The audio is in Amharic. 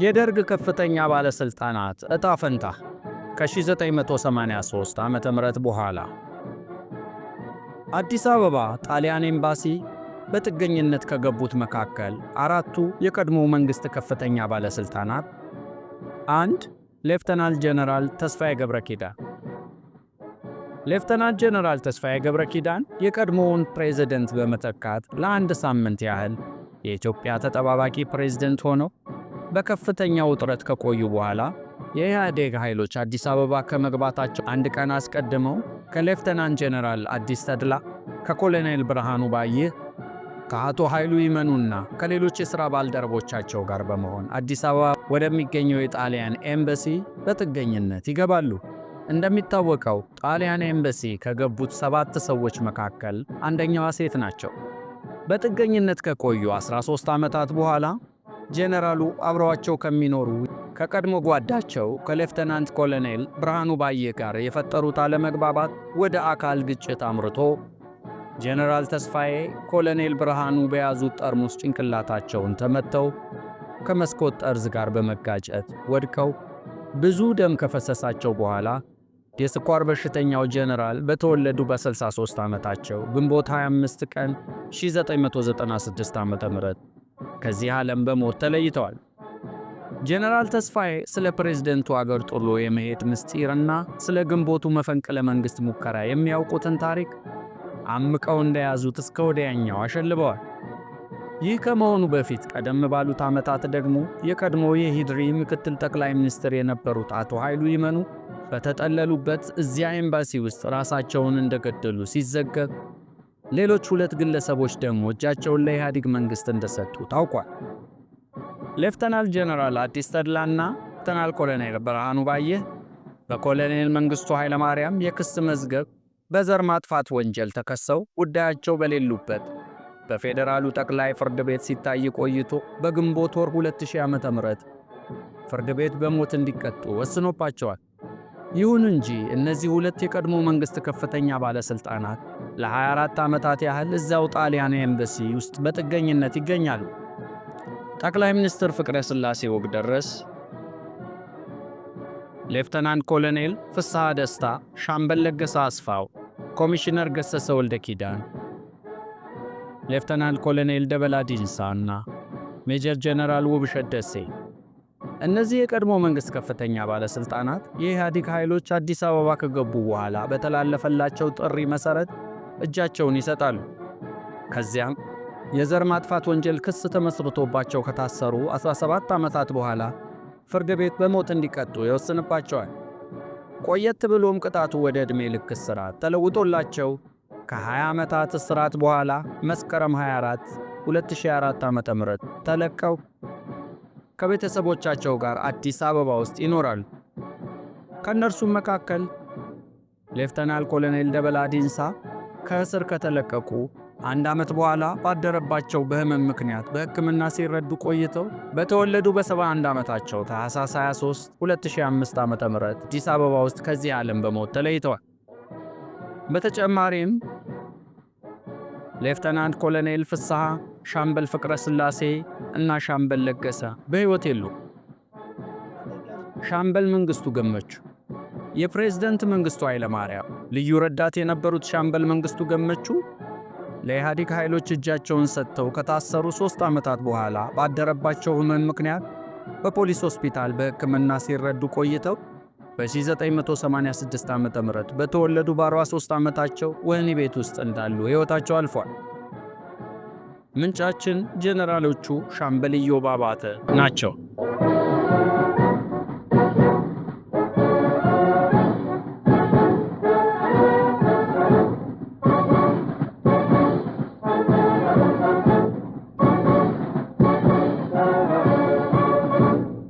የደርግ ከፍተኛ ባለስልጣናት እጣ ፈንታ ከ1983 ዓ.ም በኋላ አዲስ አበባ ጣሊያን ኤምባሲ በጥገኝነት ከገቡት መካከል አራቱ የቀድሞ መንግስት ከፍተኛ ባለስልጣናት፣ አንድ ሌፍተናንት ጀነራል ተስፋዬ ገብረኪዳን። ሌፍተናንት ጀነራል ተስፋዬ ገብረኪዳን የቀድሞውን ፕሬዝደንት በመተካት ለአንድ ሳምንት ያህል የኢትዮጵያ ተጠባባቂ ፕሬዝደንት ሆነው በከፍተኛ ውጥረት ከቆዩ በኋላ የኢህአዴግ ኃይሎች አዲስ አበባ ከመግባታቸው አንድ ቀን አስቀድመው ከሌፍተናንት ጀነራል አዲስ ተድላ፣ ከኮሎኔል ብርሃኑ ባየ፣ ከአቶ ኃይሉ ይመኑና ከሌሎች የሥራ ባልደረቦቻቸው ጋር በመሆን አዲስ አበባ ወደሚገኘው የጣሊያን ኤምባሲ በጥገኝነት ይገባሉ። እንደሚታወቀው ጣሊያን ኤምባሲ ከገቡት 7 ሰዎች መካከል አንደኛዋ ሴት ናቸው። በጥገኝነት ከቆዩ 13 ዓመታት በኋላ ጄኔራሉ አብረዋቸው ከሚኖሩ ከቀድሞ ጓዳቸው ከሌፍተናንት ኮሎኔል ብርሃኑ ባየ ጋር የፈጠሩት አለመግባባት ወደ አካል ግጭት አምርቶ ጄኔራል ተስፋዬ ኮሎኔል ብርሃኑ በያዙት ጠርሙስ ጭንቅላታቸውን ተመተው ከመስኮት ጠርዝ ጋር በመጋጨት ወድቀው ብዙ ደም ከፈሰሳቸው በኋላ የስኳር በሽተኛው ጄኔራል በተወለዱ በ63 ዓመታቸው ግንቦት 25 ቀን 1996 ዓ.ም ከዚህ ዓለም በሞት ተለይተዋል። ጄኔራል ተስፋዬ ስለ ፕሬዝደንቱ አገር ጥሎ የመሄድ ምስጢርና ስለ ግንቦቱ መፈንቅለ መንግሥት ሙከራ የሚያውቁትን ታሪክ አምቀው እንደያዙት እስከ ወዲያኛው አሸልበዋል። ይህ ከመሆኑ በፊት ቀደም ባሉት ዓመታት ደግሞ የቀድሞ የሂድሪ ምክትል ጠቅላይ ሚኒስትር የነበሩት አቶ ኃይሉ ይመኑ በተጠለሉበት እዚያ ኤምባሲ ውስጥ ራሳቸውን እንደገደሉ ሲዘገብ፣ ሌሎች 2 ግለሰቦች ደግሞ እጃቸውን ለኢህአዴግ መንግሥት እንደሰጡ ታውቋል። ሌፍተናንት ጀነራል አዲስ ተድላና ሌፍተናንት ኮሎኔል ብርሃኑ ባየ በኮሎኔል መንግሥቱ ኃይለማርያም የክስ መዝገብ በዘር ማጥፋት ወንጀል ተከሰው ጉዳያቸው በሌሉበት በፌዴራሉ ጠቅላይ ፍርድ ቤት ሲታይ ቆይቶ በግንቦት ወር 2000 ዓ.ም ፍርድ ቤት በሞት እንዲቀጡ ወስኖባቸዋል። ይሁን እንጂ እነዚህ 2 የቀድሞ መንግሥት ከፍተኛ ባለሥልጣናት ለ24 ዓመታት ያህል እዚያው ጣሊያን ኤምባሲ ውስጥ በጥገኝነት ይገኛሉ። ጠቅላይ ሚኒስትር ፍቅረ ሥላሴ ወግደረስ፣ ሌፍተናንት ኮሎኔል ፍስሐ ደስታ፣ ሻምበል ለገሰ አስፋው፣ ኮሚሽነር ገሰሰ ወልደ ኪዳን፣ ሌፍተናንት ኮሎኔል ደበላ ዲንሳና ሜጀር ጀነራል ውብሸት ደሴ። እነዚህ የቀድሞ መንግሥት ከፍተኛ ባለሥልጣናት የኢህአዴግ ኃይሎች አዲስ አበባ ከገቡ በኋላ በተላለፈላቸው ጥሪ መሠረት እጃቸውን ይሰጣሉ። ከዚያም የዘር ማጥፋት ወንጀል ክስ ተመስርቶባቸው ከታሰሩ 17 ዓመታት በኋላ ፍርድ ቤት በሞት እንዲቀጡ ይወስንባቸዋል። ቆየት ብሎም ቅጣቱ ወደ ዕድሜ ልክ እስራት ተለውጦላቸው ከ20 ዓመታት እስራት በኋላ መስከረም 24 2004 ዓ.ም ተለቀው ከቤተሰቦቻቸው ጋር አዲስ አበባ ውስጥ ይኖራሉ። ከእነርሱም መካከል ሌፍተናንት ኮሎኔል ደበላ ዲንሳ ከእስር ከተለቀቁ 1 ዓመት በኋላ ባደረባቸው በህመም ምክንያት በሕክምና ሲረዱ ቆይተው በተወለዱ በ71 ዓመታቸው ታኅሳስ 23 2005 ዓ.ም አዲስ አበባ ውስጥ ከዚህ ዓለም በሞት ተለይተዋል። በተጨማሪም ሌፍተናንት ኮሎኔል ፍስሐ፣ ሻምበል ፍቅረ ሥላሴ እና ሻምበል ለገሰ በሕይወት የሉም። ሻምበል መንግሥቱ ገመቹ የፕሬዝደንት መንግሥቱ ኃይለማርያም ልዩ ረዳት የነበሩት ሻምበል መንግሥቱ ገመቹ ለኢህአዴግ ኃይሎች እጃቸውን ሰጥተው ከታሰሩ 3 ዓመታት በኋላ ባደረባቸው ህመም ምክንያት በፖሊስ ሆስፒታል በሕክምና ሲረዱ ቆይተው በ1986 ዓ.ም በተወለዱ በ43 ዓመታቸው ወህኒ ቤት ውስጥ እንዳሉ ሕይወታቸው አልፏል። ምንጫችን ጄኔራሎቹ ሻምበል ኢዮብ አባተ ናቸው።